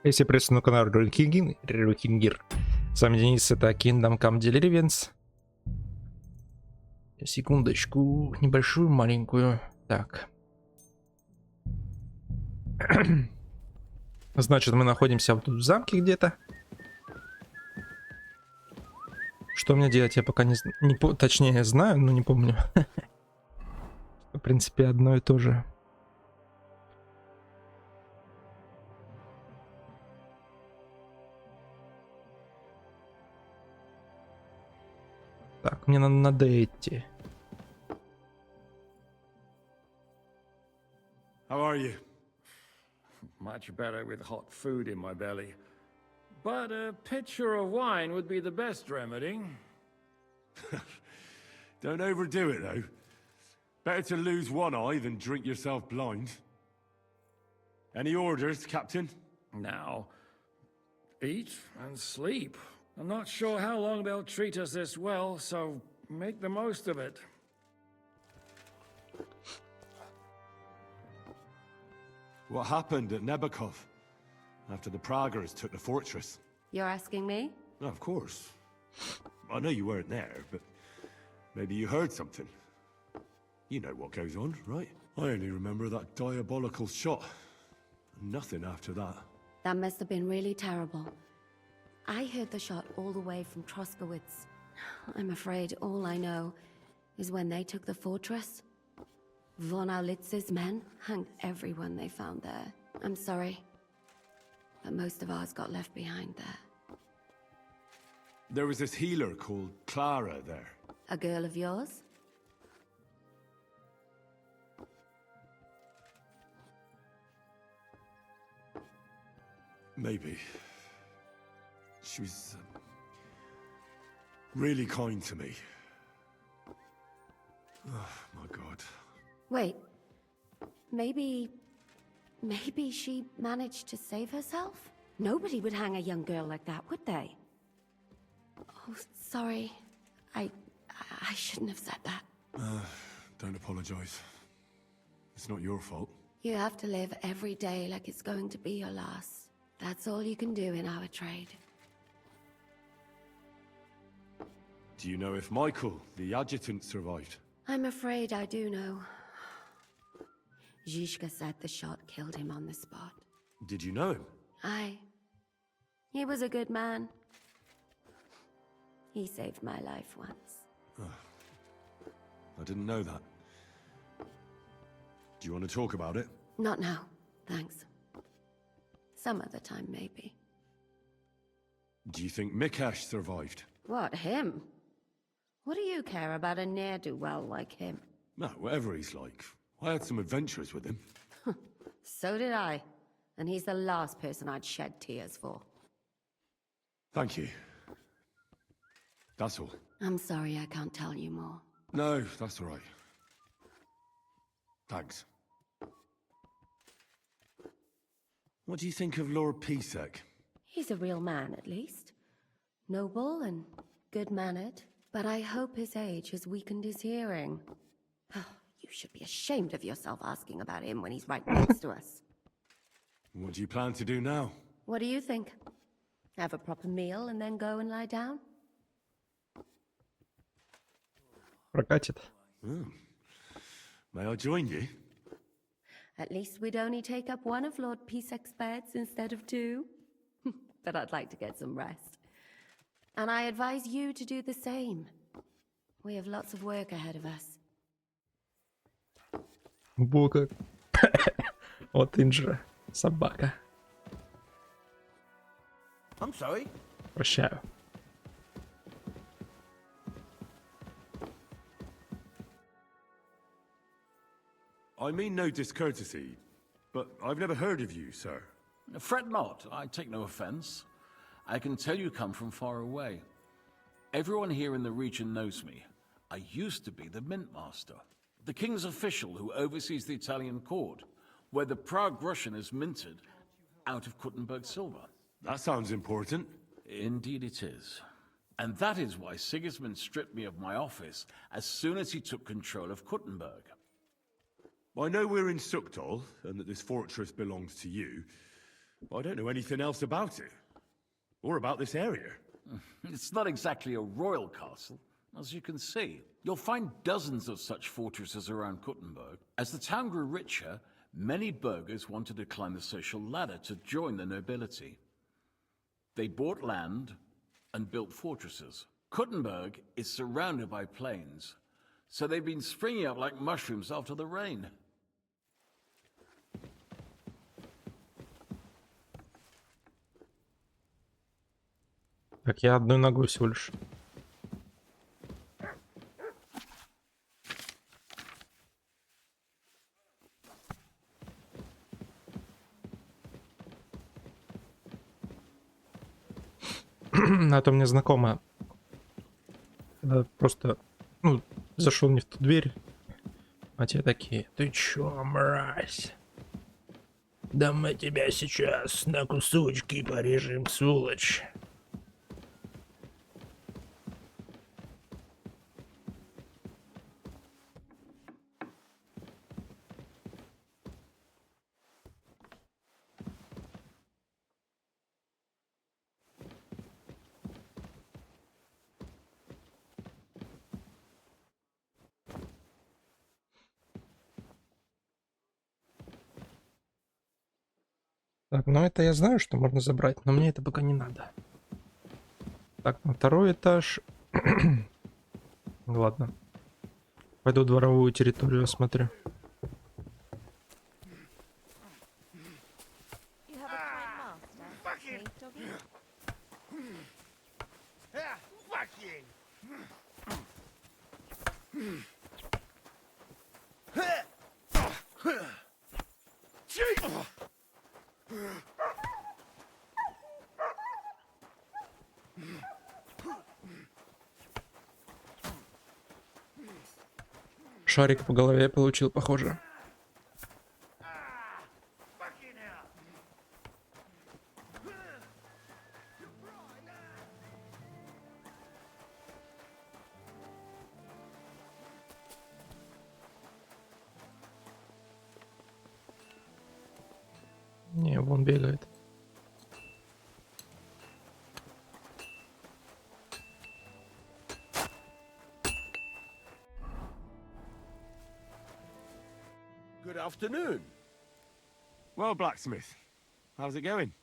Если приветствую на канале Рукингир. С вами Денис, это Kingdom Come Deliverance. Секундочку, небольшую, маленькую. Так. Значит, мы находимся вот тут в замке где-то. Что мне делать, я пока точнее знаю, но не помню. В принципе, одно и то же. Так, мне надо идти. How are you? Much better with hot food in my belly. But a pitcher of wine would be the best remedy. Don't overdo it, though. Better to lose one eye than drink yourself blind. Any orders, Captain? Now, eat and sleep. I'm not sure how long they'll treat us this well, so make the most of it. What happened at Nebukov after the Praguers took the fortress? You're asking me? No, of course. I know you weren't there, but maybe you heard something. You know what goes on, right? I only remember that diabolical shot. Nothing after that. That must have been really terrible. I heard the shot all the way from Troskowitz. I'm afraid all I know is when they took the fortress, Von Aulitz's men hanged everyone they found there. I'm sorry, but most of ours got left behind there. There was this healer called Clara there. A girl of yours? Maybe. She was really kind to me. Oh, my God. Wait, maybe she managed to save herself? Nobody would hang a young girl like that, would they? Oh, sorry. I shouldn't have said that. Don't apologize. It's not your fault. You have to live every day like it's going to be your last. That's all you can do in our trade. Do you know if Michael, the adjutant, survived? I'm afraid I do know. Zhishka said the shot killed him on the spot. Did you know him? Aye. He was a good man. He saved my life once. I didn't know that. Do you want to talk about it? Not now, thanks. Some other time, maybe. Do you think Mikesh survived? What, him? What do you care about a ne'er-do-well like him? No, whatever he's like. I had some adventures with him. So did I. And he's the last person I'd shed tears for. Thank you. That's all. I'm sorry I can't tell you more. No, that's all right. Thanks. What do you think of Lord Pisek? He's a real man, at least. Noble and good-mannered. But I hope his age has weakened his hearing. You should be ashamed of yourself asking about him when he's right next to us. What do you plan to do now? What do you think? Have a proper meal and then go and lie down? Прокатит. May I join you? At least we'd only take up one of Lord Pisek's beds instead of two. But I'd like to get some rest. And I advise you to do the same. We have lots of work ahead of us. Глубокое. Вот инжира. Собака. I'm sorry. Прощаю. I mean no discourtesy, but I've never heard of you, sir. Fret not, I take no offense. I can tell you come from far away. Everyone here in the region knows me. I used to be the mint master, the king's official who oversees the Italian court, where the Prague Russian is minted out of Kuttenberg silver. That sounds important. Indeed it is. And that is why Sigismund stripped me of my office as soon as he took control of Kuttenberg. I know we're in Sukdal, and that this fortress belongs to you, I don't know anything else about it. Or about this area. It's not exactly a royal castle, as you can see. You'll find dozens of such fortresses around Kuttenberg. As the town grew richer, many burghers wanted to climb the social ladder to join the nobility. They bought land and built fortresses. Kuttenberg is surrounded by plains, so they've been springing up like mushrooms after the rain. Так, я одной ногой всего лишь. А то мне знакомо. Когда просто, ну, зашел не в ту дверь, а те такие: ты чё, мразь? Да мы тебя сейчас на кусочки порежем, сволочь. Так, ну это я знаю, что можно забрать, но мне это пока не надо. Так, на второй этаж. Ладно. Пойду дворовую территорию осмотрю. You have a kind master, eh, doggy? Шарик по голове получил, похоже. Не, вон бегает. Good afternoon. Well, blacksmith, how's it going?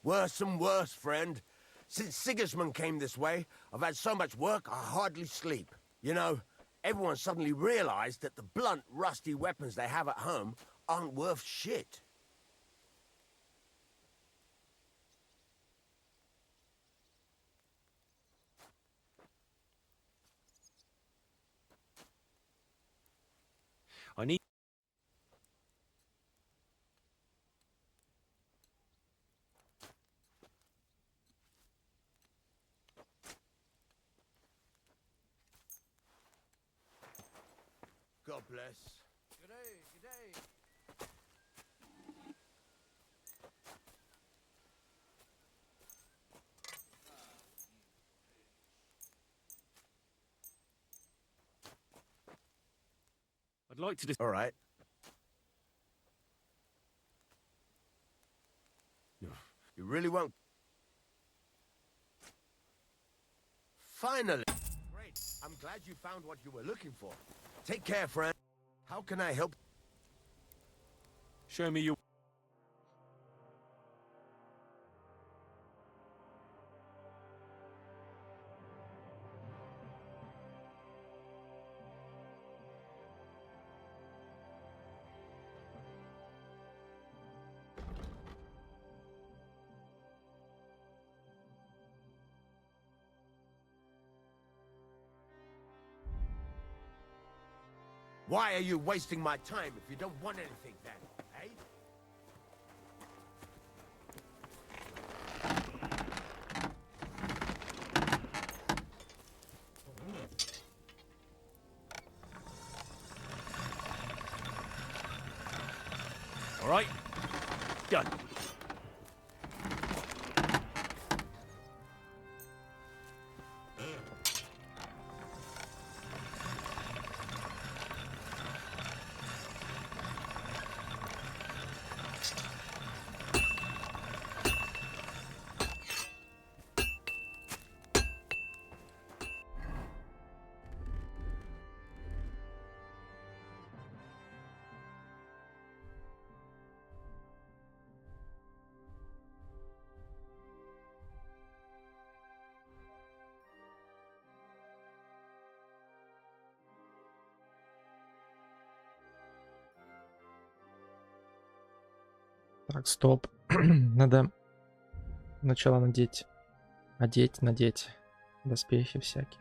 Worse and worse, friend. Since Sigismund came this way, I've had so much work I hardly sleep. You know, everyone suddenly realized that the blunt, rusty weapons they have at home aren't worth shit. I need... God bless. I'd like to just... All right. You really won't... Finally! Great. I'm glad you found what you were looking for. Take care, friend. How can I help? Show me your... Why are you wasting my time if you don't want anything then, eh? All right, done. Так, стоп. Надо сначала надеть доспехи всякие.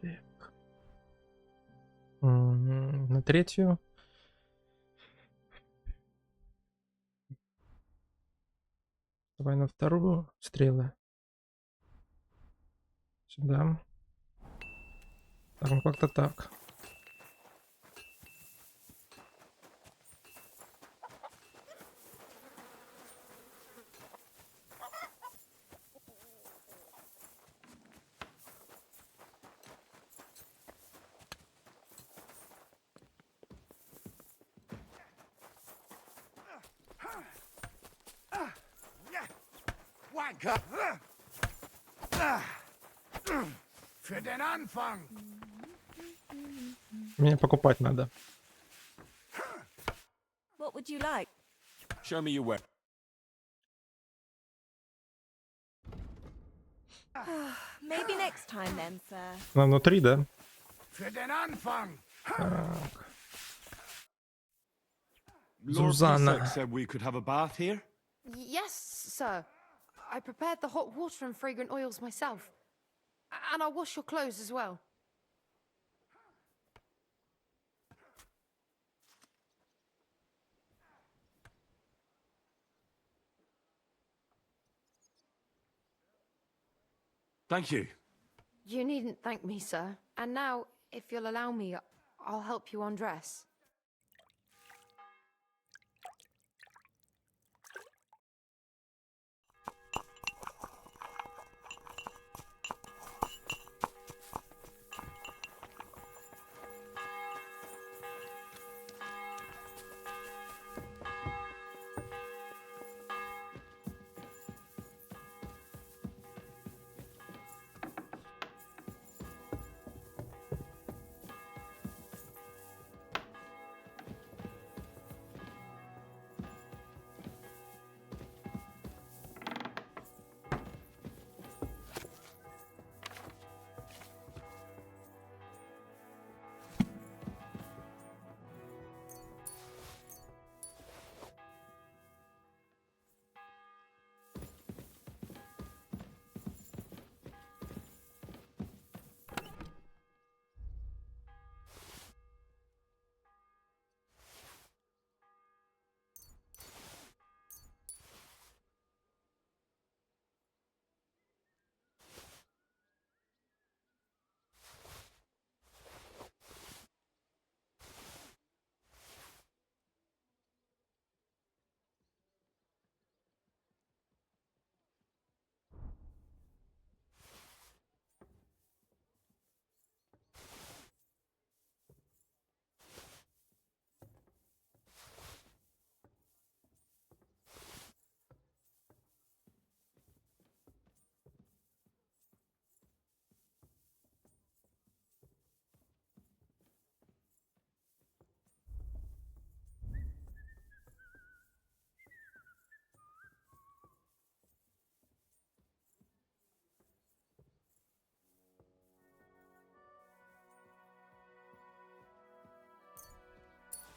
Так. На третью. Давай на вторую стрелы. Сюда. Так, ну как-то так. Wanker! Für den Anfang! Мне покупать надо. What would you like? Show me your weapon. Maybe next time then, sir. Она внутри, да? Für den Anfang! Так. Lord Susanna. Pisak said we could have a bath here. Yes, sir. I prepared the hot water and fragrant oils myself. And I'll wash your clothes as well. Thank you. You needn't thank me, sir. And now, if you'll allow me, I'll help you undress.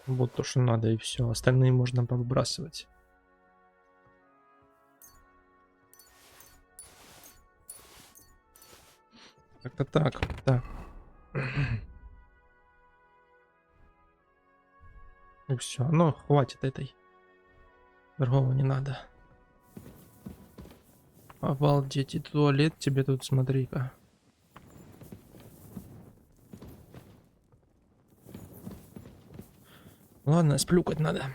Вот то, что надо, и все. Остальные можно повыбрасывать. Как-то так. Так. И все. Ну, хватит этой. Другого не надо. Обалдеть, и туалет тебе тут, смотри-ка. Ладно, сплюкать надо.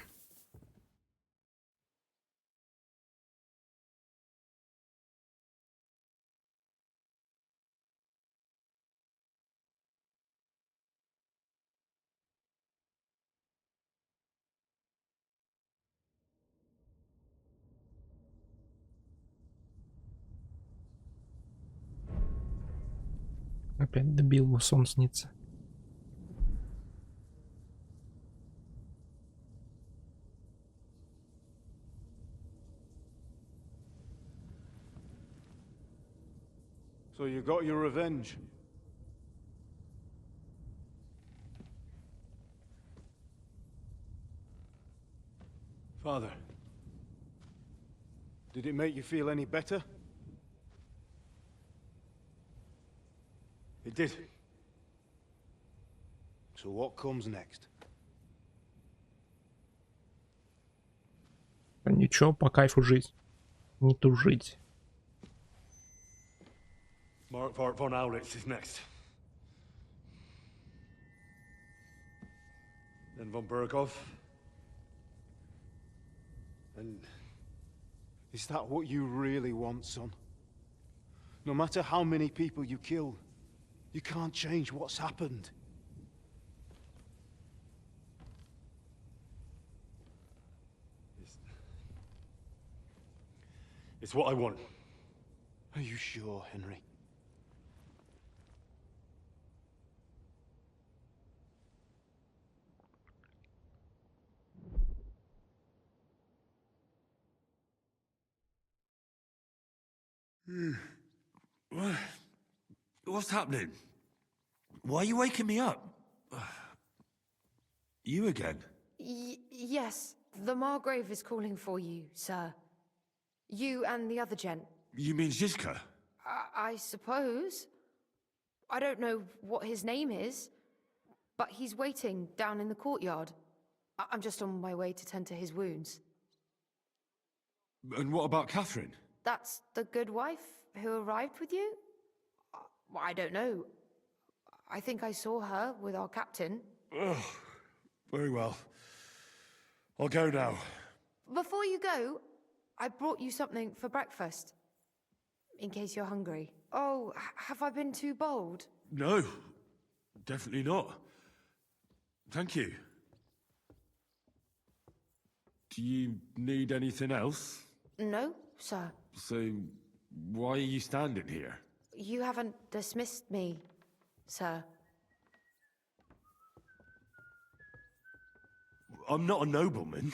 Опять дебилу сон снится. So you got your revenge. Father, did it make you feel any better? It did. So what comes next? Ничего, по кайфу жизнь. Не тужить. Mark von Aulitz is next. Then von Burgov. And is that what you really want, son? No matter how many people you kill, you can't change what's happened. It's what I want. Are you sure, Henry? What's happening? Why are you waking me up? You again? Yes, the Margrave is calling for you, sir. You and the other gent. You mean Zizka? I suppose. I don't know what his name is, but he's waiting down in the courtyard. I'm just on my way to tend to his wounds. And what about Catherine? That's the good wife who arrived with you? I don't know. I think I saw her with our captain. Oh, very well. I'll go now. Before you go, I brought you something for breakfast. In case you're hungry. Oh, have I been too bold? No, definitely not. Thank you. Do you need anything else? No, sir. So, why are you standing here? You haven't dismissed me, sir. I'm not a nobleman.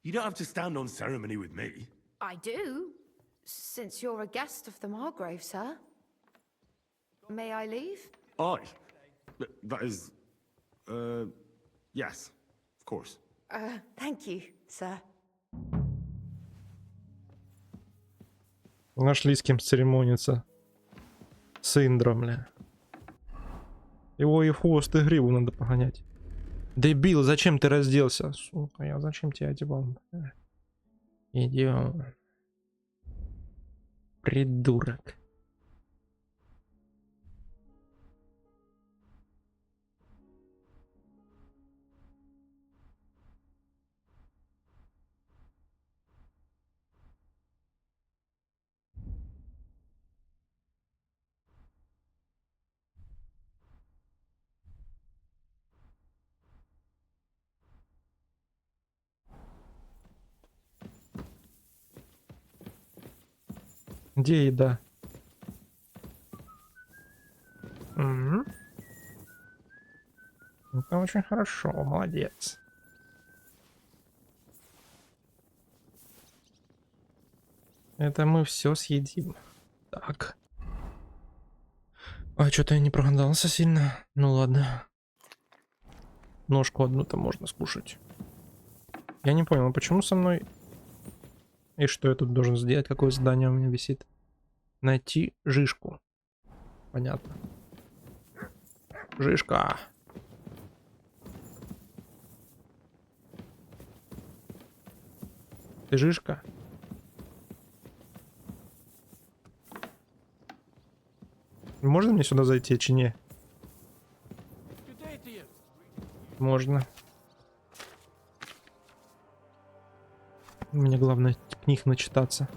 You don't have to stand on ceremony with me. I do, since you're a guest of the Margrave, sir. May I leave? That is... yes, of course. Thank you, sir. Нашли с кем церемониться. С Индром, бля. Его и хвост, и гриву надо погонять. Дебил, зачем ты разделся? Сука, я зачем тебя одевал? Идем. Придурок. Где еда? Это очень хорошо, молодец. Это мы все съедим. Так. А что-то я не прогадался сильно. Ну ладно. Ножку одну-то можно скушать. Я не понял, почему со мной... И что я тут должен сделать? Какое задание у меня висит? Найти жишку. Понятно. Жишка. Ты жишка? Можно мне сюда зайти, чи не? Можно. Мне главное книг начитаться.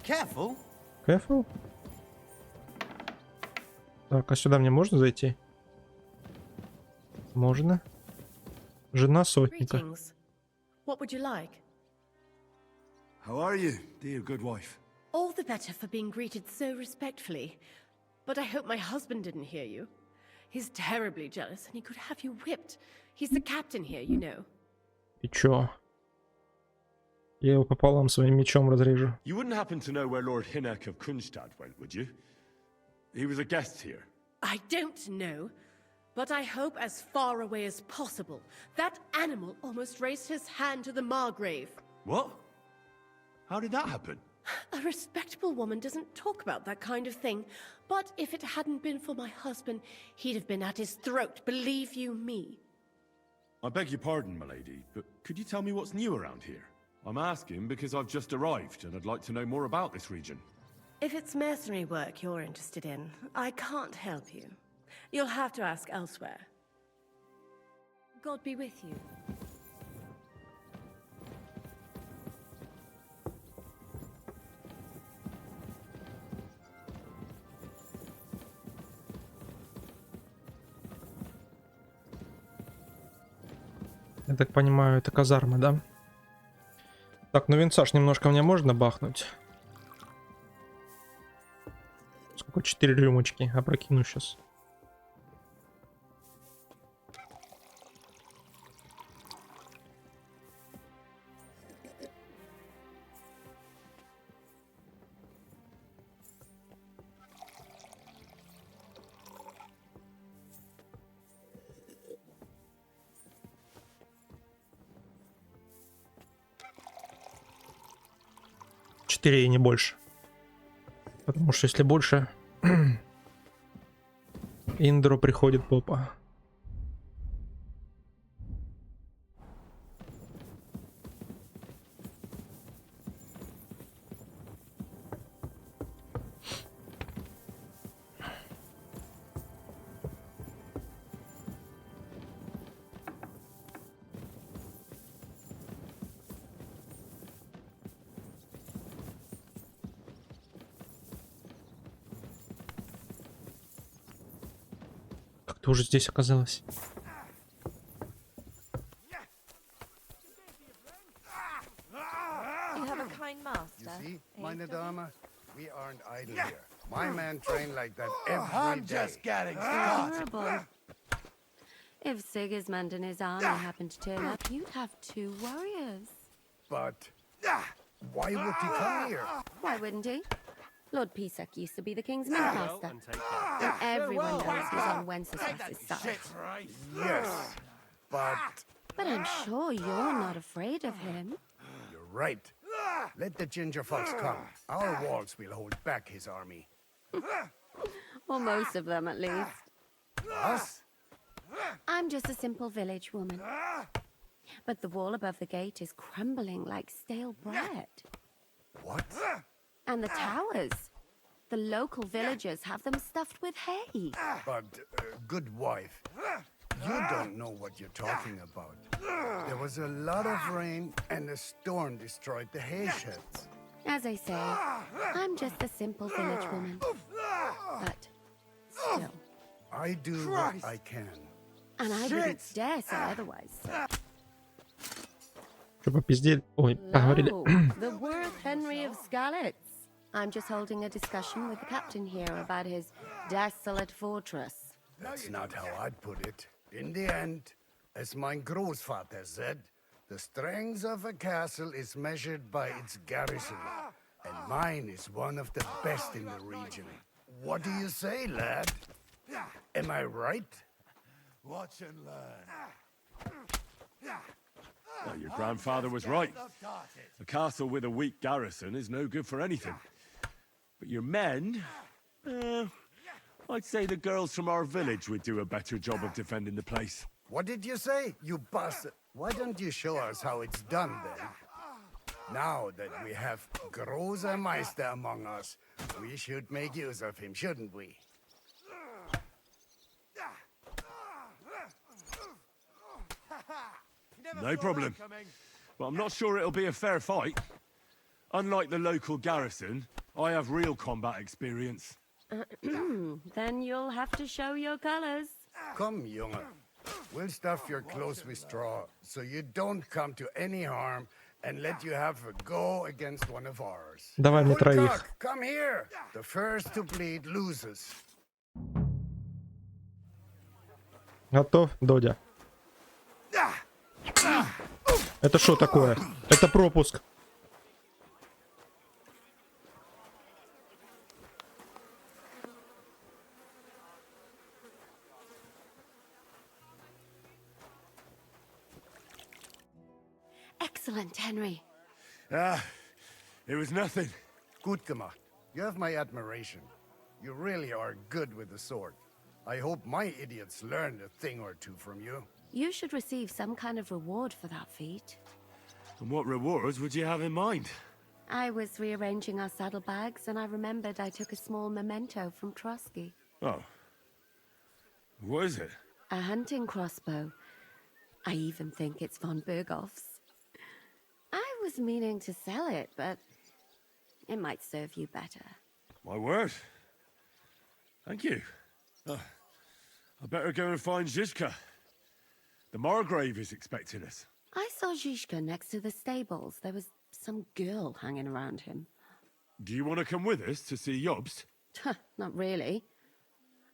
Careful. Careful? Так, а сюда мне можно зайти? Можно. Жена сотника. Greetings. What would you like? How are you, dear good wife? All the better for being greeted so respectfully. But I hope my husband didn't hear you. He's terribly jealous and he could have you whipped. He's the captain here, you know. И чё? Я его пополам своим мечом разрежу. You wouldn't happen to know where Lord Hinnock of Kunstad went, would you? He was a guest here. I don't know, but I hope as far away as possible. That animal almost raised his hand to the Margrave. What? How did that happen? A respectable woman doesn't talk about that kind of thing. But if it hadn't been for my husband, he'd have been at his throat, believe you me. I beg your pardon, my lady, but could you tell me what's new around here? I'm asking because I've just arrived and I'd like to know more about this region. If it's mercenary work you're interested in, I can't help you. You'll have to ask elsewhere. God be with you. Я так понимаю, это казарма, да? Так, ну винцаж немножко мне можно бахнуть? Сколько? 4 рюмочки. Опрокину сейчас. И не больше. Потому что если больше, Индро приходит попа. Ты уже здесь оказалась. You have a kind master. See, eh, meine Johnny? Dame, we aren't idle here. My man trained like that every I'm day. just getting started. Horrible. If Sigismund and his army happened to turn up, you'd have 2 warriors. But why would he come here? Why wouldn't he? Lord Pisak used to be the king's master. And everyone knows he's on Wenceslas's side. Yes, but But I'm sure you're not afraid of him. you're right. Let the ginger fox come. Our walls will hold back his army. Or most of them, at least. Us? I'm just a simple village woman. But the wall above the gate is crumbling like stale bread. What? And the towers. The local villagers have them stuffed with hay. But, good wife, you don't know what you're talking about. There was a lot of rain and a storm destroyed the hay sheds. As I say, I'm just a simple village woman. But still. I do what I can. And I wouldn't dare say otherwise, sir. Что попиздели? Ой, поговорили. Lo, the worth Henry of Skalitz. I'm just holding a discussion with the captain here about his desolate fortress. That's not how I'd put it. In the end, as my Großvater said, the strength of a castle is measured by its garrison. And mine is one of the best in the region. What do you say, lad? Am I right? Watch and learn. Well, your grandfather was right. A castle with a weak garrison is no good for anything. But your men... I'd say the girls from our village would do a better job of defending the place. What did you say, you bastard? Why don't you show us how it's done, then? Now that we have Großer Meister among us, we should make use of him, shouldn't we? No problem. But I'm not sure it'll be a fair fight. Unlike the local garrison, I have real combat experience. Then you'll have to show your colors. Come, Junge. We'll stuff your clothes with straw, so you don't come to any harm, and let you have a go against one of ours. Давай мне троих. Woodcock, come here! The first to bleed loses. Готов, Додя? Это что такое? Это пропуск. Excellent, Henry. It was nothing. Gut gemacht. You have my admiration. You really are good with the sword. I hope my idiots learned a thing or two from you. You should receive some kind of reward for that feat. And what rewards would you have in mind? I was rearranging our saddlebags, and I remembered I took a small memento from Trotsky. Oh. What is it? A hunting crossbow. I even think it's von Berghoff's. I was meaning to sell it, but it might serve you better. My word. Thank you. I better go and find Zizka. The Margrave is expecting us. I saw Zhishka next to the stables. There was some girl hanging around him. Do you want to come with us to see Jobst? Not really.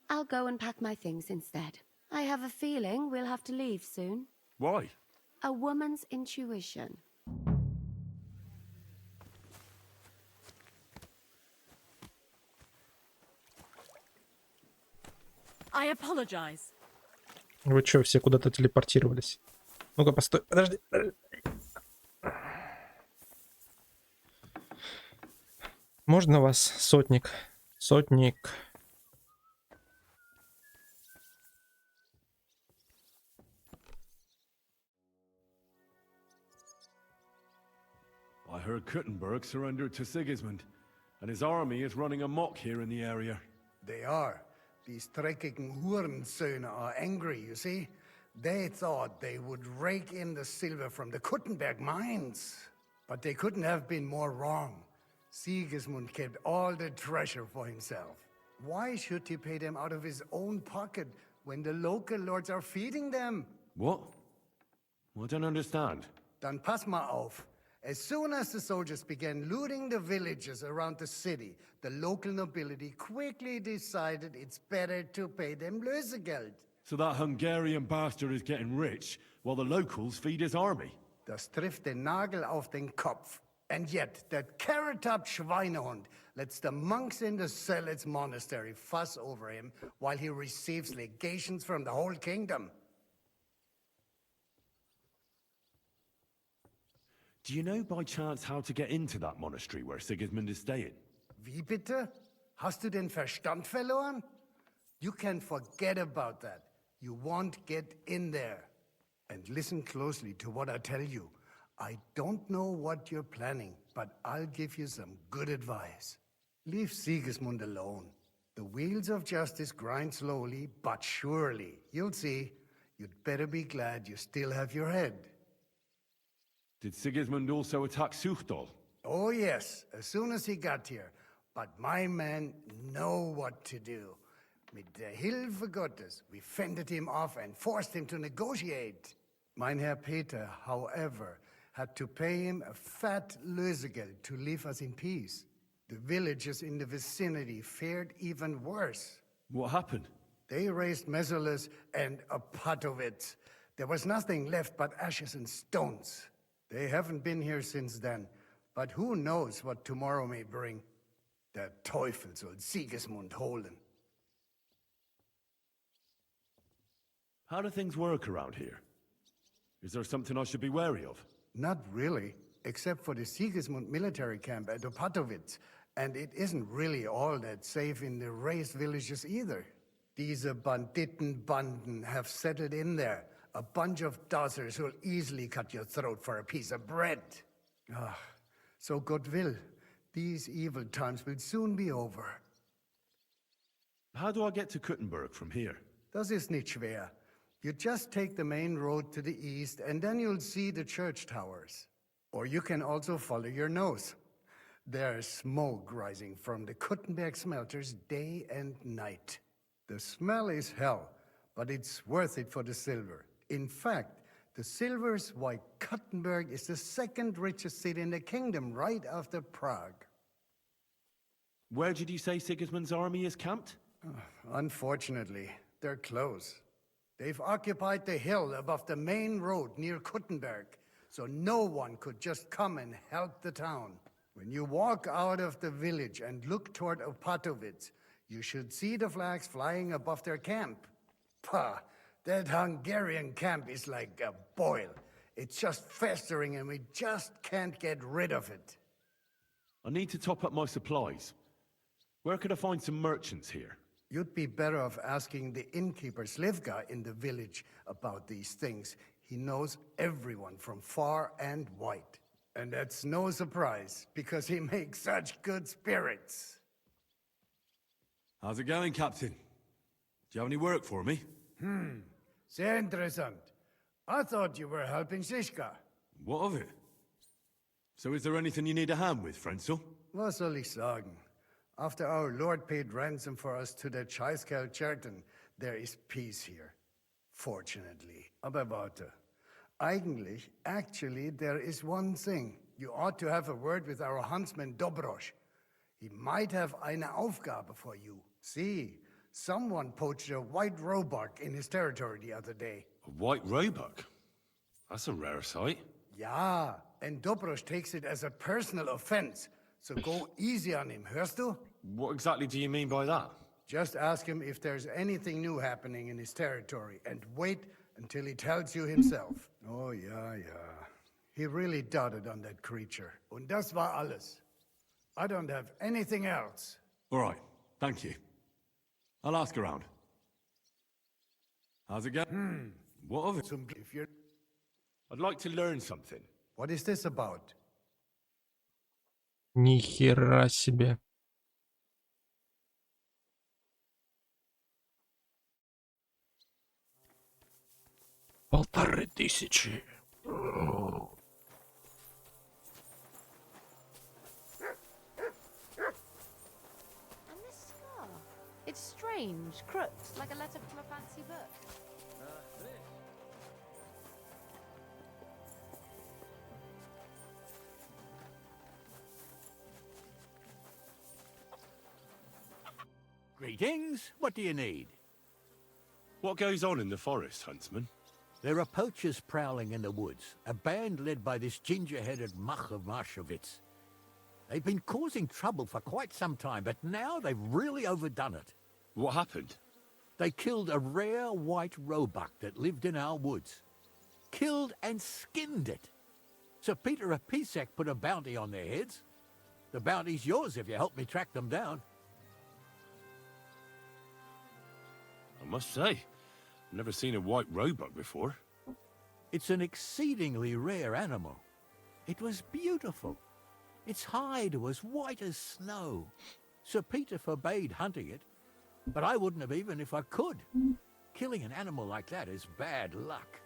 I'll go and pack my things instead. I have a feeling we'll have to leave soon. Why? A woman's intuition. I apologize. Вы что, все куда-то телепортировались? Ну-ка, постой, подожди. Можно вас, сотник? Сотник. I heard Kuttenberg surrendered to Sigismund, and his army is running amok here in the area. They are. These dreckigen Hurensöhne are angry, you see? They thought they would rake in the silver from the Kuttenberg mines. But they couldn't have been more wrong. Sigismund kept all the treasure for himself. Why should he pay them out of his own pocket when the local lords are feeding them? What? I don't understand. Dann pass mal auf. As soon as the soldiers began looting the villages around the city, the local nobility quickly decided it's better to pay them Lösegeld. So that Hungarian bastard is getting rich, while the locals feed his army? Das trifft den Nagel auf den Kopf. And yet, that carrot-top Schweinehund lets the monks in the Zealots monastery fuss over him while he receives legations from the whole kingdom. Do you know by chance how to get into that monastery where Sigismund is staying? Wie bitte? Hast du den Verstand verloren? You can forget about that. You won't get in there. And listen closely to what I tell you. I don't know what you're planning, but I'll give you some good advice. Leave Sigismund alone. The wheels of justice grind slowly, but surely. You'll see. You'd better be glad you still have your head. Did Sigismund also attack Suchdol? Oh, yes, as soon as he got here. But my men know what to do. Mit der Hilfe Gottes, we fended him off and forced him to negotiate. Mein Herr Peter, however, had to pay him a fat Lösegeld to leave us in peace. The villagers in the vicinity fared even worse. What happened? They raised Messerles and a pot of it. There was nothing left but ashes and stones. They haven't been here since then, but who knows what tomorrow may bring. Der Teufel soll Sigismund holen. How do things work around here? Is there something I should be wary of? Not really, except for the Sigismund military camp at Opatowitz, and it isn't really all that safe in the raised villages either. Diese Banditenbanden have settled in there. A bunch of dossers who'll easily cut your throat for a piece of bread. So God will, these evil times will soon be over. How do I get to Kuttenberg from here? Das ist nicht schwer. You just take the main road to the east and then you'll see the church towers. Or you can also follow your nose. There's smoke rising from the Kuttenberg smelters day and night. The smell is hell, but it's worth it for the silver. In fact, the silver's why Kuttenberg is the second richest city in the kingdom, right after Prague. Where did you say Sigismund's army is camped? Unfortunately, they're close. They've occupied the hill above the main road near Kuttenberg, so no one could just come and help the town. When you walk out of the village and look toward Opatowitz, you should see the flags flying above their camp. Pah, that Hungarian camp is like a boil. It's just festering and we just can't get rid of it. I need to top up my supplies. Where could I find some merchants here? You'd be better off asking the innkeeper Slivka in the village about these things. He knows everyone from far and wide. And that's no surprise, because he makes such good spirits. How's it going, Captain? Do you have any work for me? Sehr interessant. I thought you were helping Siska. What of it? So is there anything you need a hand with, Frenzel? Was soll ich sagen? After our Lord paid ransom for us to the Chaiskel Cherton, there is peace here. Fortunately. Aber warte. Actually, there is one thing. You ought to have a word with our huntsman Dobrosch. He might have eine Aufgabe for you. See, someone poached a white roebuck in his territory the other day. A white roebuck? That's a rare sight. Ja, and Dobrosch takes it as a personal offense. So go easy on him, hörst du? What exactly do you mean by that? Just ask him if there's anything new happening in his territory, and wait until he tells you himself. Oh, yeah. He really doted on that creature. Und das war alles. I don't have anything else. All right, thank you. I'll ask around. How's it going? What of it? If you're... I'd like to learn something. What is this about? Ни хера себе. Полторы тысячи. And this scar? It's strange, crooked, like a letter from a fancy book. Greetings. What do you need? What goes on in the forest, Huntsman? There are poachers prowling in the woods, a band led by this ginger-headed Mach of Marshowitz. They've been causing trouble for quite some time, but now they've really overdone it. What happened? They killed a rare white roebuck that lived in our woods. Killed and skinned it. Sir Peter of Pisek put a bounty on their heads. The bounty's yours if you help me track them down. I must say, I've never seen a white roebuck before. It's an exceedingly rare animal. It was beautiful. Its hide was white as snow. Sir Peter forbade hunting it, but I wouldn't have even if I could. Killing an animal like that is bad luck.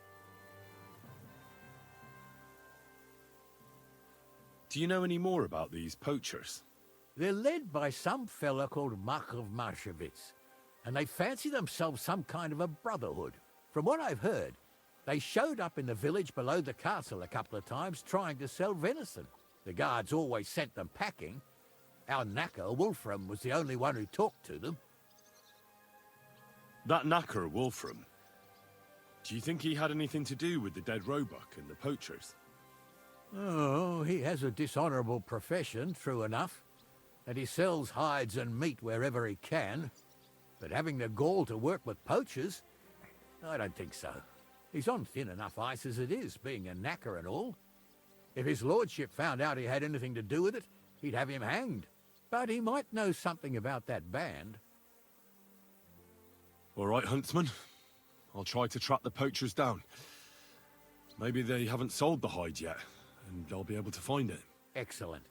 Do you know any more about these poachers? They're led by some fella called Mach of Marshowitz, and they fancy themselves some kind of a brotherhood. From what I've heard, they showed up in the village below the castle a couple of times trying to sell venison. The guards always sent them packing. Our knacker, Wolfram, was the only one who talked to them. That knacker, Wolfram, do you think he had anything to do with the dead roebuck and the poachers? Oh, he has a dishonourable profession, true enough, and he sells hides and meat wherever he can. But having the gall to work with poachers, I don't think so. He's on thin enough ice as it is, being a knacker and all. If his lordship found out he had anything to do with it, he'd have him hanged. But he might know something about that band. All right, Huntsman. I'll try to track the poachers down. Maybe they haven't sold the hide yet, and I'll be able to find it. Excellent.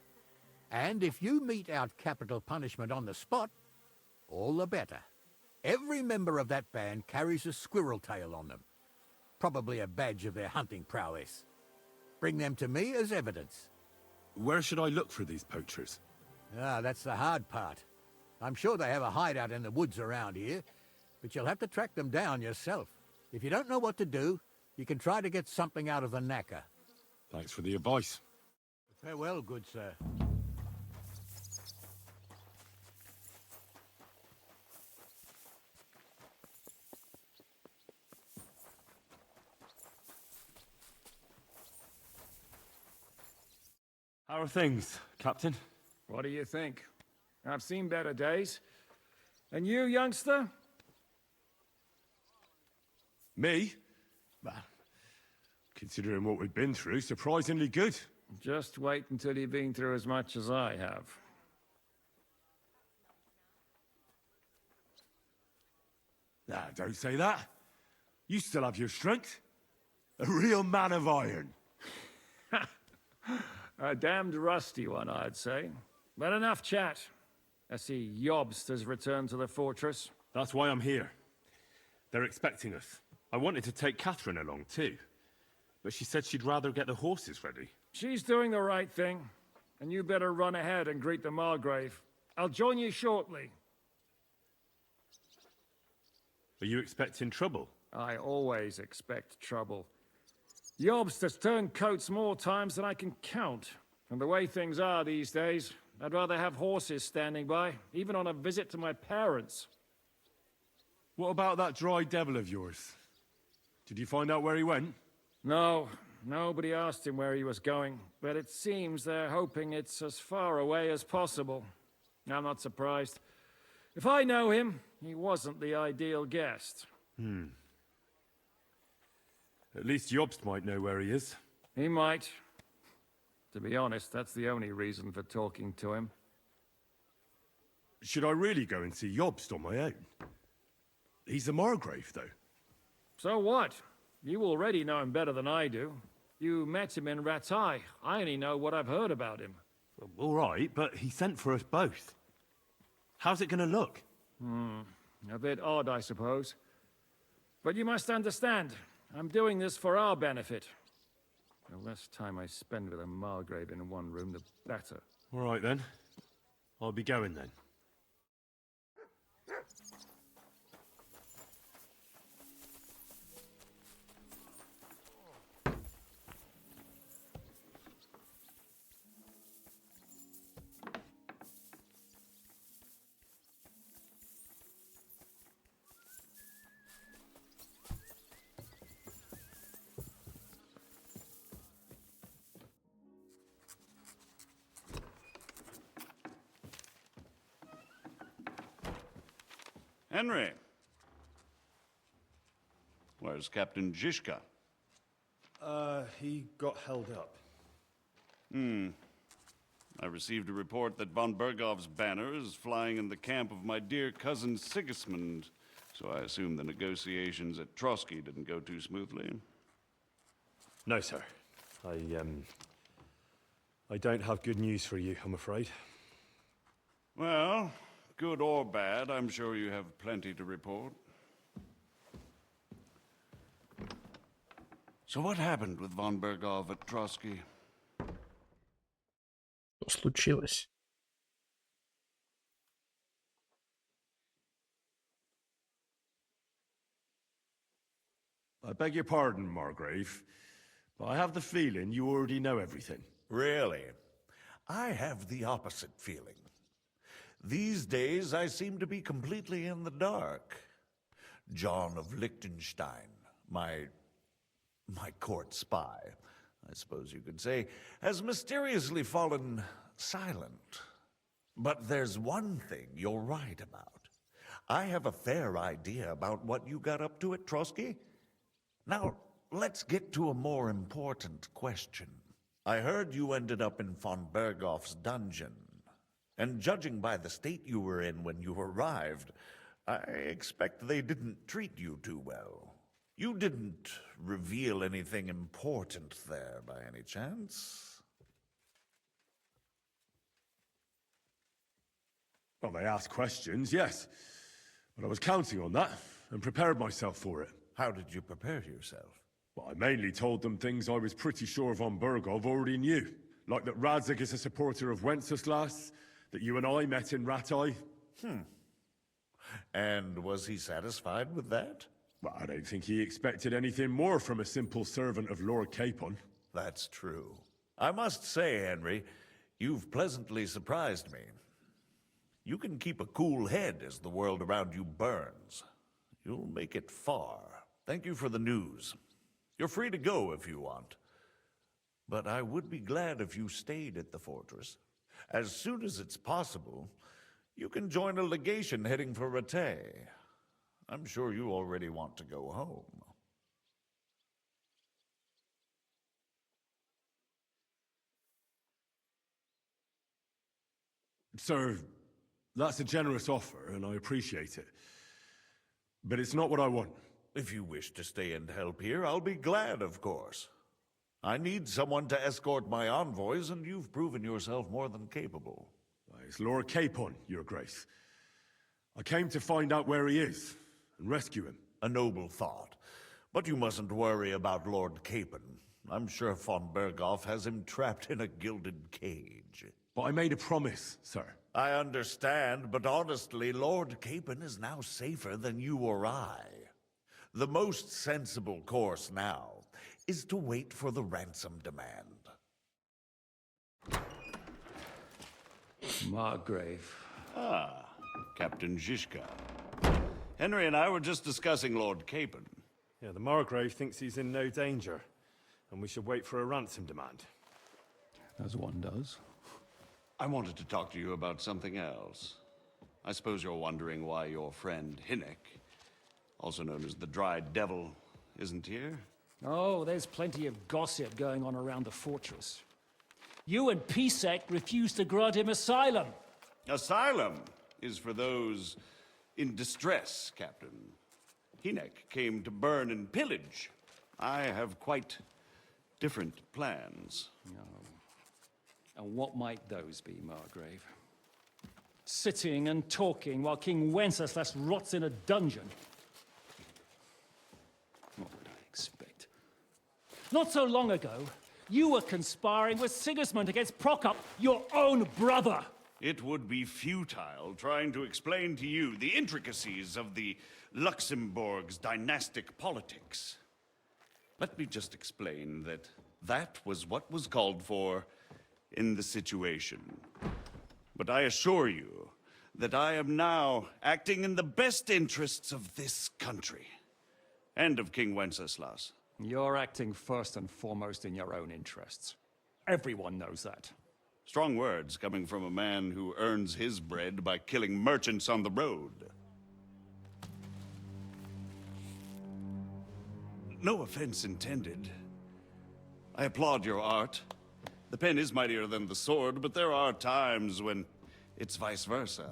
And if you mete out capital punishment on the spot, all the better. Every member of that band carries a squirrel tail on them. Probably a badge of their hunting prowess. Bring them to me as evidence. Where should I look for these poachers? Ah, that's the hard part. I'm sure they have a hideout in the woods around here, but you'll have to track them down yourself. If you don't know what to do, you can try to get something out of the knacker. Thanks for the advice. Farewell, good sir. How are things, Captain? What do you think? I've seen better days. And you, youngster? Me? Well, considering what we've been through, surprisingly good. Just wait until you've been through as much as I have. Ah, don't say that. You still have your strength. A real man of iron. A damned rusty one, I'd say. But enough chat. I see Jobst has returned to the fortress. That's why I'm here. They're expecting us. I wanted to take Catherine along too, but she said she'd rather get the horses ready. She's doing the right thing, and you better run ahead and greet the Margrave. I'll join you shortly. Are you expecting trouble? I always expect trouble. Jobst has turned coats more times than I can count. And the way things are these days, I'd rather have horses standing by, even on a visit to my parents. What about that dry devil of yours? Did you find out where he went? No, nobody asked him where he was going, but it seems they're hoping it's as far away as possible. I'm not surprised. If I know him, he wasn't the ideal guest. At least Jobst might know where he is. He might. To be honest, that's the only reason for talking to him. Should I really go and see Jobst on my own? He's a Margrave, though. So what? You already know him better than I do. You met him in RUTUBE. I only know what I've heard about him. Well, all right, but he sent for us both. How's it going to look? A bit odd, I suppose. But you must understand, I'm doing this for our benefit. The less time I spend with a Margrave in one room, the better. All right, then. I'll be going, then. Henry. Where's Captain Zizka? He got held up. I received a report that von Bergov's banner is flying in the camp of my dear cousin Sigismund, so I assume the negotiations at Trotsky didn't go too smoothly. No, sir. I don't have good news for you, I'm afraid. Well, good or bad, I'm sure you have plenty to report. So what happened with von Bergov at Trotsky? Что случилось? I beg your pardon, Margrave, but I have the feeling you already know everything. Really? I have the opposite feeling. These days, I seem to be completely in the dark. John of Liechtenstein, my court spy, I suppose you could say, has mysteriously fallen silent. But there's one thing you're right about. I have a fair idea about what you got up to at Trotsky. Now, let's get to a more important question. I heard you ended up in von Bergov's dungeon. And judging by the state you were in when you arrived, I expect they didn't treat you too well. You didn't reveal anything important there by any chance? Well, they asked questions, yes. But I was counting on that and prepared myself for it. How did you prepare yourself? Well, I mainly told them things I was pretty sure von Bergov already knew. Like that Radzig is a supporter of Wenceslas, that you and I met in Ratai. And was he satisfied with that? Well, I don't think he expected anything more from a simple servant of Lord Capon. That's true. I must say, Henry, you've pleasantly surprised me. You can keep a cool head as the world around you burns. You'll make it far. Thank you for the news. You're free to go if you want. But I would be glad if you stayed at the fortress. As soon as it's possible, you can join a legation heading for Rattay. I'm sure you already want to go home. Sir, that's a generous offer, and I appreciate it. But it's not what I want. If you wish to stay and help here, I'll be glad, of course. I need someone to escort my envoys, and you've proven yourself more than capable. It's Lord Capon, Your Grace. I came to find out where he is, and rescue him. A noble thought. But you mustn't worry about Lord Capon. I'm sure von Berghoff has him trapped in a gilded cage. But I made a promise, sir. I understand, but honestly, Lord Capon is now safer than you or I. The most sensible course now is to wait for the ransom demand. Margrave. Ah, Captain Zizka. Henry and I were just discussing Lord Capon. Yeah, the Margrave thinks he's in no danger, and we should wait for a ransom demand. As one does. I wanted to talk to you about something else. I suppose you're wondering why your friend Hinnek, also known as the Dried Devil, isn't here? Oh, there's plenty of gossip going on around the fortress. You and Pisek refused to grant him asylum. Asylum is for those in distress, Captain. Hinnek came to burn and pillage. I have quite different plans. And what might those be, Margrave? Sitting and talking while King Wenceslas rots in a dungeon. What would I expect? Not so long ago, you were conspiring with Sigismund against Prokop, your own brother. It would be futile trying to explain to you the intricacies of the Luxembourg's dynastic politics. Let me just explain that that was what was called for in the situation. But I assure you that I am now acting in the best interests of this country and of King Wenceslas. You're acting first and foremost in your own interests. Everyone knows that. Strong words coming from a man who earns his bread by killing merchants on the road. No offense intended. I applaud your art. The pen is mightier than the sword, but there are times when it's vice versa.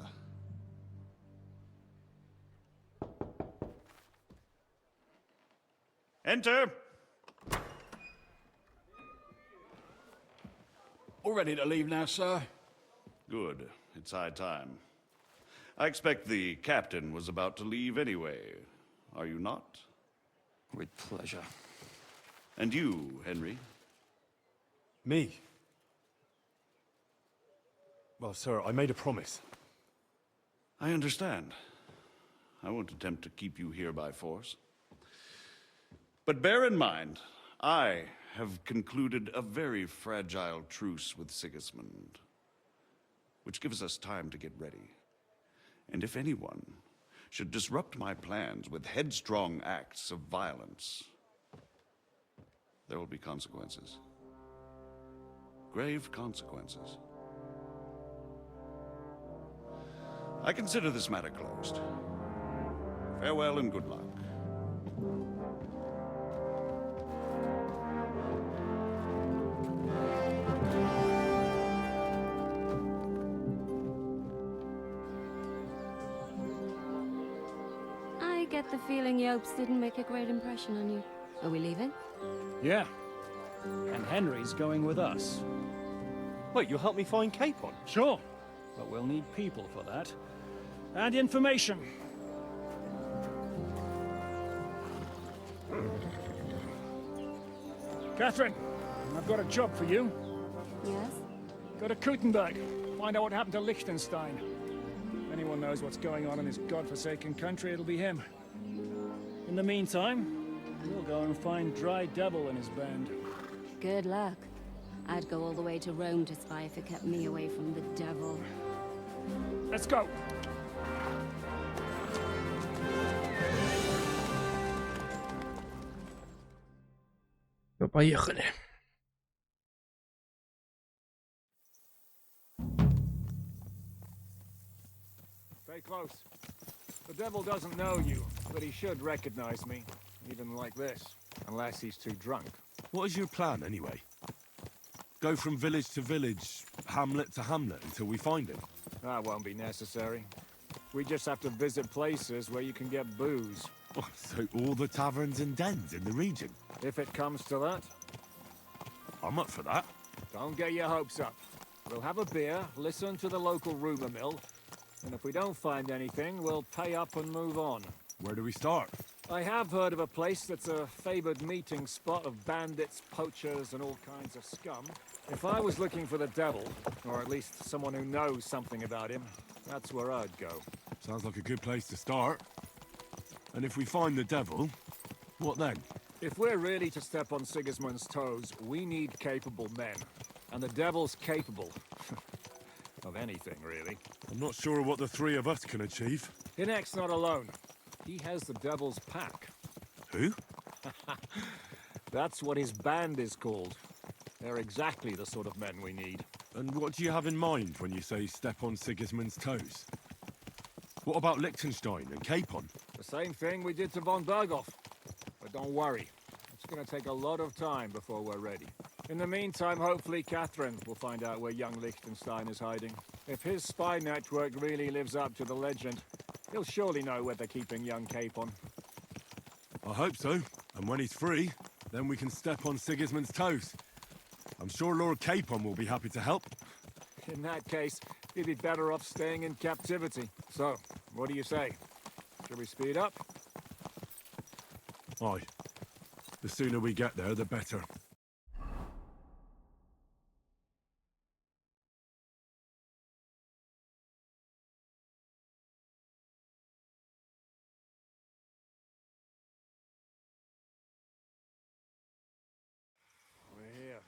Enter! All ready to leave now, sir? Good. It's high time. I expect the captain was about to leave anyway. Are you not? With pleasure. And you, Henry? Me? Well, sir, I made a promise. I understand. I won't attempt to keep you here by force. But bear in mind, I have concluded a very fragile truce with Sigismund, which gives us time to get ready. And if anyone should disrupt my plans with headstrong acts of violence, there will be consequences. Grave consequences. I consider this matter closed. Farewell and good luck. I get the feeling Yopes didn't make a great impression on you. Are we leaving? Yeah. And Henry's going with us. Wait, you'll help me find Capon? Sure. But we'll need people for that. And information. Catherine, I've got a job for you. Yes? Go to Kuttenberg. Find out what happened to Liechtenstein. If anyone knows what's going on in this godforsaken country, it'll be him. In the meantime, we'll go and find Dry Devil and his band. Good luck. I'd go all the way to Rome to spy if it kept me away from the devil. Let's go! Ну, поехали. Stay close. The devil doesn't know you, but he should recognize me, even like this, unless he's too drunk. What is your plan, anyway? Go from village to village, hamlet to hamlet, until we find him? That won't be necessary. We just have to visit places where you can get booze. Oh, so all the taverns and dens in the region? If it comes to that. I'm up for that. Don't get your hopes up. We'll have a beer, listen to the local rumor mill, and if we don't find anything, we'll pay up and move on. Where do we start? I have heard of a place that's a favored meeting spot of bandits, poachers, and all kinds of scum. If I was looking for the devil, or at least someone who knows something about him, that's where I'd go. Sounds like a good place to start. And if we find the devil, what then? If we're really to step on Sigismund's toes, we need capable men. And the devil's capable. Of anything, really. I'm not sure what the three of us can achieve. Hinek's not alone. He has the devil's pack. Who? That's what his band is called. They're exactly the sort of men we need. And what do you have in mind when you say step on Sigismund's toes? What about Liechtenstein and Capon? The same thing we did to von Berghoff. But don't worry. It's going to take a lot of time before we're ready. In the meantime, hopefully Catherine will find out where young Liechtenstein is hiding. If his spy network really lives up to the legend, he'll surely know where they're keeping young Capon. I hope so. And when he's free, then we can step on Sigismund's toes. I'm sure Lord Capon will be happy to help. In that case, he'd be better off staying in captivity. So, what do you say? Shall we speed up? Aye. The sooner we get there, the better. We're here.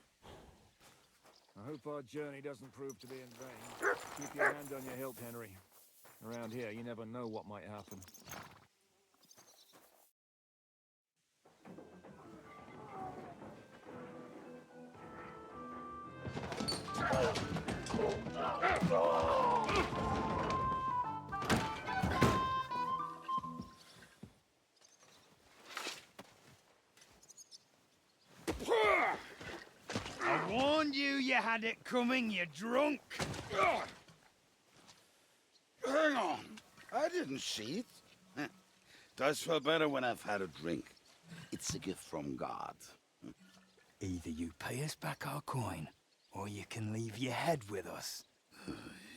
I hope our journey doesn't prove to be in vain. Keep your hand on your hilt, Henry. Around here, you never know what might happen. I warned you had it coming, you drunk. Hang on. I didn't see it. Does feel better when I've had a drink. It's a gift from God. Either you pay us back our coin, or you can leave your head with us.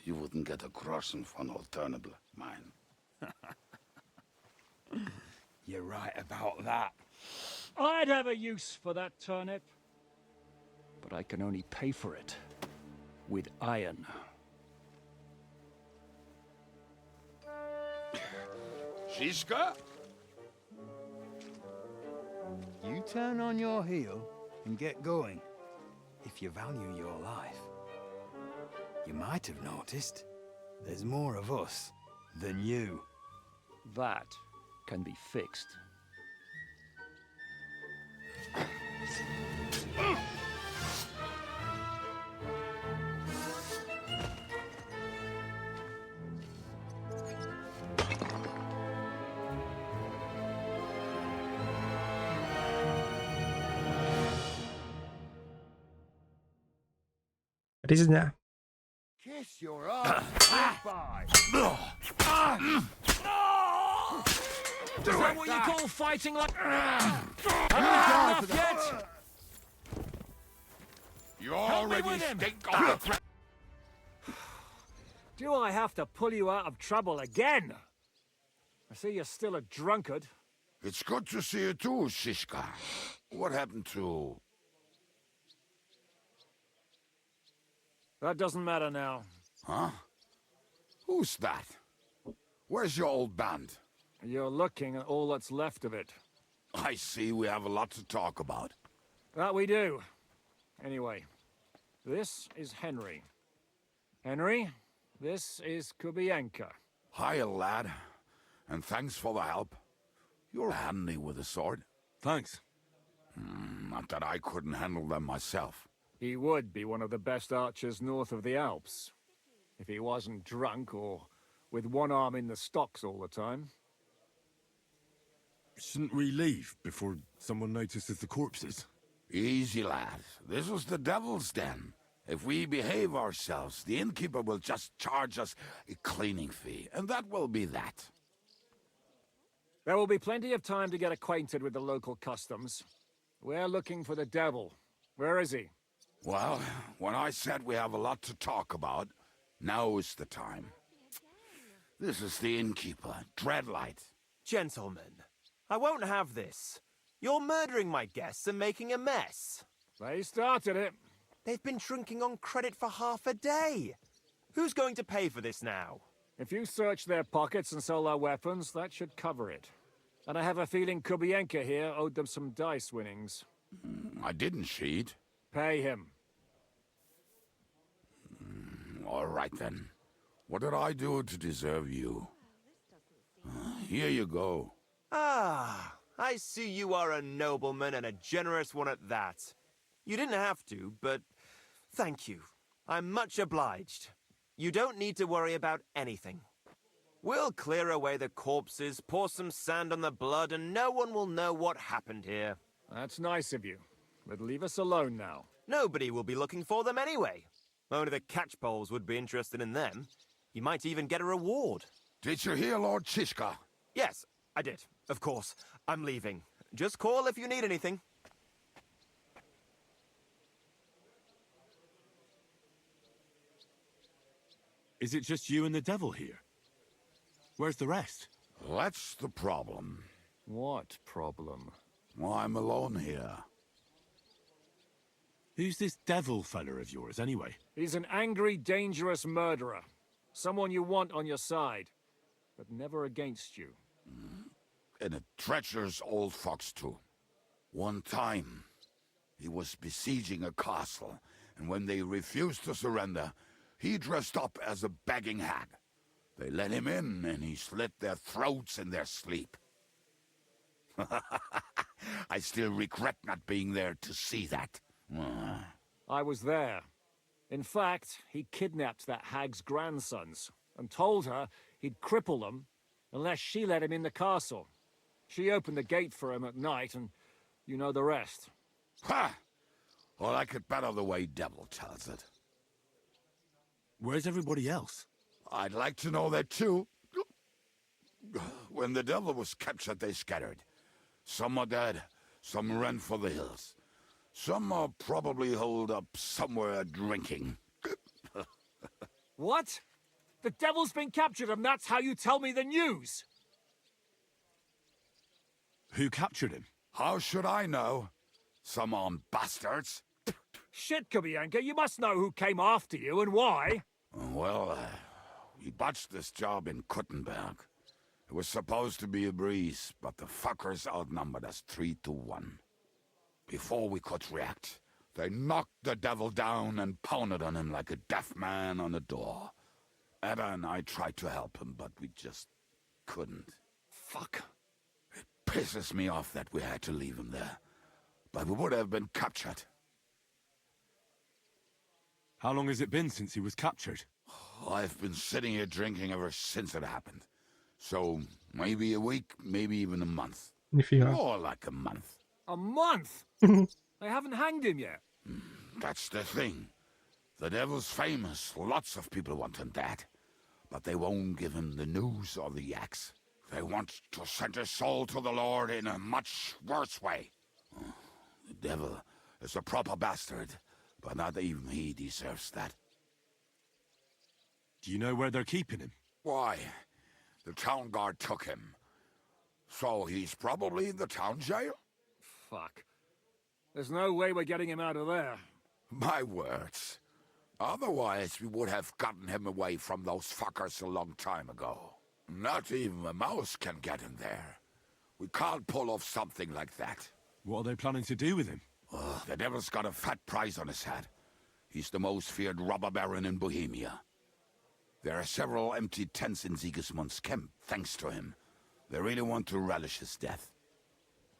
You wouldn't get a groschen for an alternative, mine. You're right about that. I'd have a use for that turnip. But I can only pay for it with iron. Shiska? You turn on your heel and get going. If you value your life. You might have noticed there's more of us than you. That can be fixed. Резня. Kiss your ass. Goodbye. Is that what you call fighting like... Enough yet? You Help me already with him. stink on the Do I have to pull you out of trouble again? I see you're still a drunkard. It's good to see you too, Shishka. What happened to... That doesn't matter now. Huh? Who's that? Where's your old band? You're looking at all that's left of it. I see we have a lot to talk about. That we do. Anyway, this is Henry. Henry, this is Kubienka. Hiya, lad. And thanks for the help. You're handy with a sword. Thanks. Not that I couldn't handle them myself. He would be one of the best archers north of the Alps. If he wasn't drunk or with one arm in the stocks all the time. Shouldn't we leave before someone notices the corpses? Easy, lad. This was the devil's den. If we behave ourselves, the innkeeper will just charge us a cleaning fee, and that will be that. There will be plenty of time to get acquainted with the local customs. We're looking for the devil. Where is he? Well, when I said we have a lot to talk about, now is the time. This is the innkeeper, Dreadlight. Gentlemen, I won't have this. You're murdering my guests and making a mess. They started it. They've been drinking on credit for half a day. Who's going to pay for this now? If you search their pockets and sell their weapons, that should cover it. And I have a feeling Kubienka here owed them some dice winnings. I didn't cheat. Pay him. All right, then. What did I do to deserve you? Here you go. Ah, I see you are a nobleman and a generous one at that. You didn't have to, but thank you. I'm much obliged. You don't need to worry about anything. We'll clear away the corpses, pour some sand on the blood, and no one will know what happened here. That's nice of you. But leave us alone now. Nobody will be looking for them anyway. Only the catchpoles would be interested in them. You might even get a reward. Did you hear Lord Chishka? Yes, I did. Of course. I'm leaving. Just call if you need anything. Is it just you and the devil here? Where's the rest? That's the problem. What problem? Well, I'm alone here. Who's this devil fella of yours, anyway? He's an angry, dangerous murderer. Someone you want on your side, but never against you. And a treacherous old fox, too. One time, he was besieging a castle, and when they refused to surrender, he dressed up as a begging hag. They let him in, and he slit their throats in their sleep. I still regret not being there to see that. I was there. In fact, he kidnapped that hag's grandsons and told her he'd cripple them unless she let him in the castle. She opened the gate for him at night, and you know the rest. Ha! Well, I could better the way Devil tells it. Where's everybody else? I'd like to know that too. When the Devil was captured, they scattered. Some are dead, some ran for the hills. Some are probably holed up somewhere drinking. What? The Devil's been captured and that's how you tell me the news? Who captured him? How should I know? Some armed bastards. Shit, Kubienka, you must know who came after you and why. Well, we botched this job in Kuttenberg. It was supposed to be a breeze, but the fuckers outnumbered us 3-1. Before we could react, they knocked the Devil down and pounded on him like a deaf man on a door. Ada and I tried to help him, but we just couldn't. Fuck. It pisses me off that we had to leave him there. But we would have been captured. How long has it been since he was captured? I've been sitting here drinking ever since it happened. So, maybe a week, maybe even a month. More like a month. A month? They haven't hanged him yet. That's the thing. The Devil's famous. Lots of people want him dead. But they won't give him the news or the axe. They want to send his soul to the Lord in a much worse way. The Devil is a proper bastard, but not even he deserves that. Do you know where they're keeping him? Why, the town guard took him. So he's probably in the town jail? Fuck. There's no way we're getting him out of there. My words. Otherwise, we would have gotten him away from those fuckers a long time ago. Not even a mouse can get in there. We can't pull off something like that. What are they planning to do with him? The devil's got a fat price on his head. He's the most feared robber baron in Bohemia. There are several empty tents in Sigismund's camp, thanks to him. They really want to relish his death.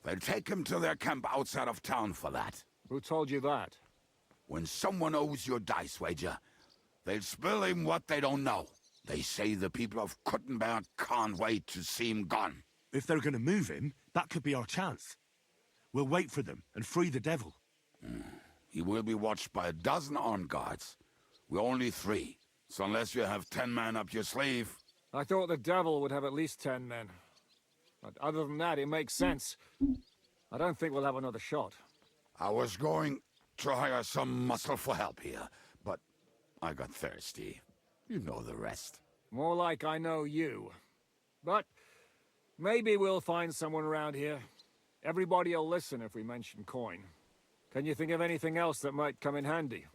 They'll take him to their camp outside of town for that. Who told you that? When someone owes you a dice wager, they'll spill him what they don't know. They say the people of Kuttenberg can't wait to see him gone. If they're gonna move him, that could be our chance. We'll wait for them and free the devil. He will be watched by a dozen armed guards. We're only 3, so unless you have 10 men up your sleeve... I thought the devil would have at least 10 men. But other than that, it makes sense. I don't think we'll have another shot. I was going to hire some muscle for help here, but I got thirsty. You know the rest. More like I know you. But maybe we'll find someone around here. Everybody will listen if we mention coin. Can you think of anything else that might come in handy?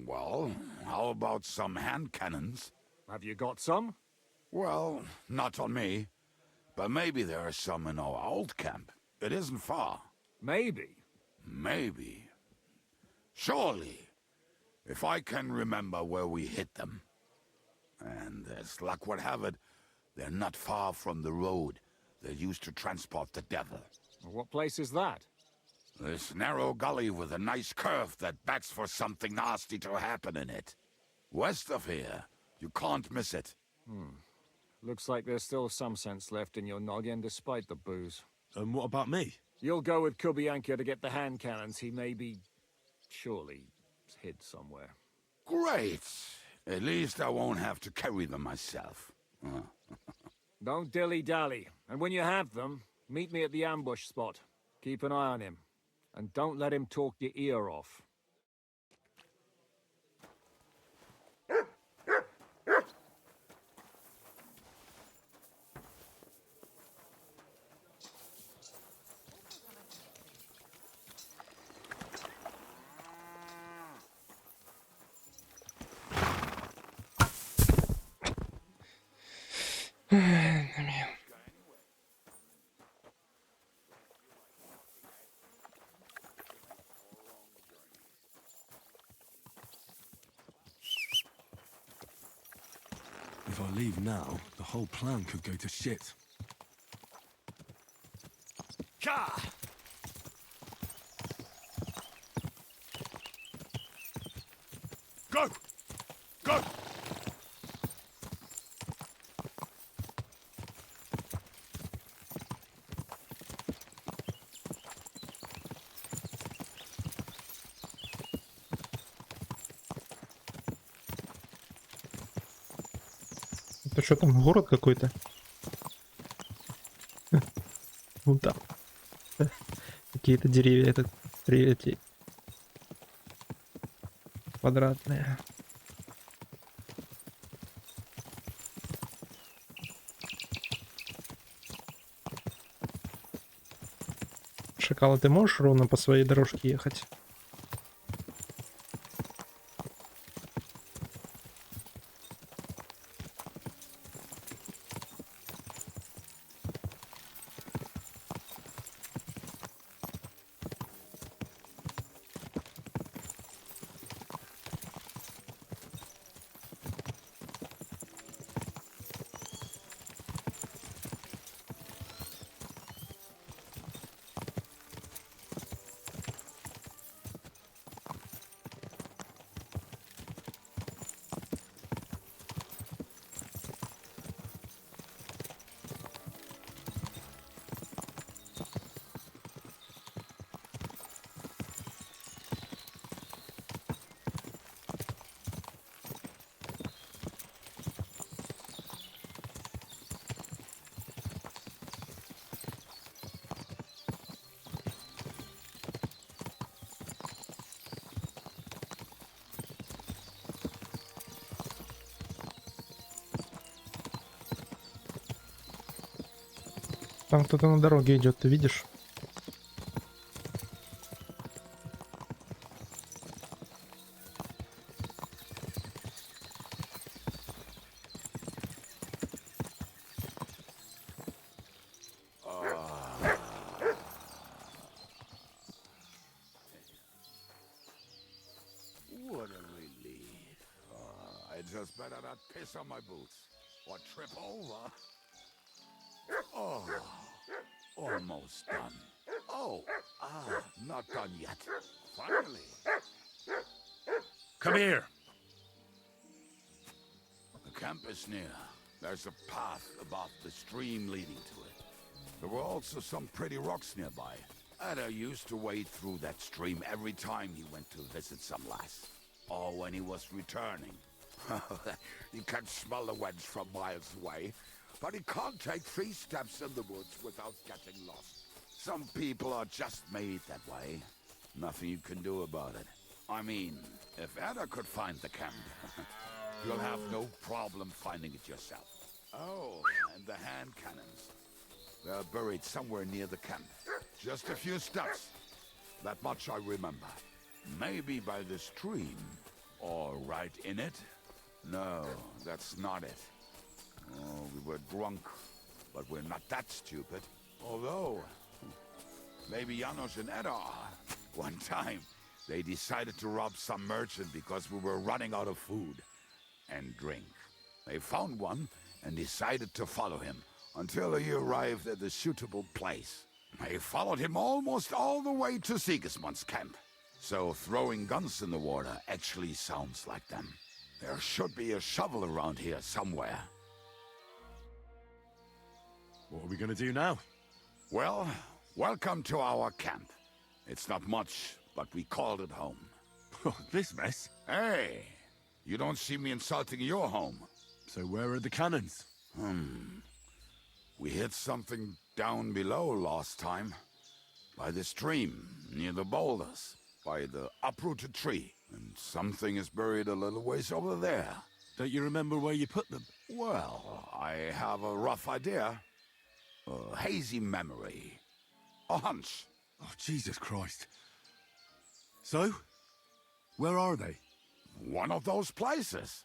Well, how about some hand cannons? Have you got some? Well, not on me. But maybe there are some in our old camp. It isn't far. Maybe? Maybe. Surely. If I can remember where we hit them. And as luck would have it, they're not far from the road they used to transport the devil. What place is that? This narrow gully with a nice curve that backs for something nasty to happen in it. West of here. You can't miss it. Looks like there's still some sense left in your noggin despite the booze. And what about me? You'll go with Kubianka to get the hand cannons. He may be... surely hid somewhere. Great! At least I won't have to carry them myself. Don't dilly-dally. And when you have them, meet me at the ambush spot. Keep an eye on him. And don't let him talk your ear off. If I leave now, the whole plan could go to shit. Go! Go! Это что там, город какой-то? Ну да. Какие-то деревья, это эти квадратные. Шакал, ты можешь ровно по своей дорожке ехать? Там кто-то на дороге идет, ты видишь? What a relief. I just better not piss on my boots or trip over. Oh, almost done. Oh, not done yet. Finally. Come here. The camp is near. There's a path above the stream leading to it. There were also some pretty rocks nearby. Ada used to wade through that stream every time he went to visit some lass. Or when he was returning. You can smell the wench from miles away, but he can't take 3 steps in the woods without getting lost. Some people are just made that way. Nothing you can do about it. I mean, if Ada could find the camp, you'll have no problem finding it yourself. Oh, and the hand cannons. They're buried somewhere near the camp. Just a few steps. That much I remember. Maybe by the stream. Or right in it? No, that's not it. Oh, we were drunk, but we're not that stupid. Although, maybe Janos and Edda are. One time, they decided to rob some merchant because we were running out of food and drink. They found one and decided to follow him until he arrived at a suitable place. They followed him almost all the way to Sigismund's camp. So throwing guns in the water actually sounds like them. There should be a shovel around here somewhere. What are we gonna do now? Well, welcome to our camp. It's not much, but we called it home. This mess? Hey, you don't see me insulting your home. So where are the cannons? We hit something down below last time. By the stream, near the boulders. By the uprooted tree. And something is buried a little ways over there. Don't you remember where you put them? Well, I have a rough idea. A hazy memory. A hunch. Oh, Jesus Christ. So? Where are they? One of those places.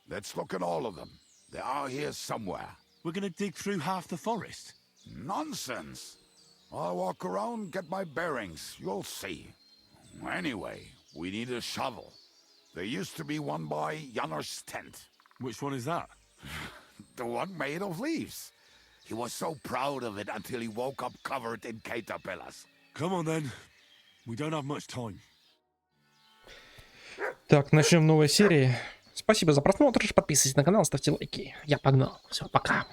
Let's look at all of them. They are here somewhere. We're gonna dig through half the forest. Nonsense. I'll walk around, get my bearings. You'll see. Anyway, we need a shovel. There used to be one by Janos' tent. Which one is that? The one made of leaves. He was so proud of it until he woke up covered in caterpillars. Come on then. We don't have much time. Так, начнем новой серии. Спасибо за просмотр. Подписывайтесь на канал, ставьте лайки. Я погнал. Все, пока.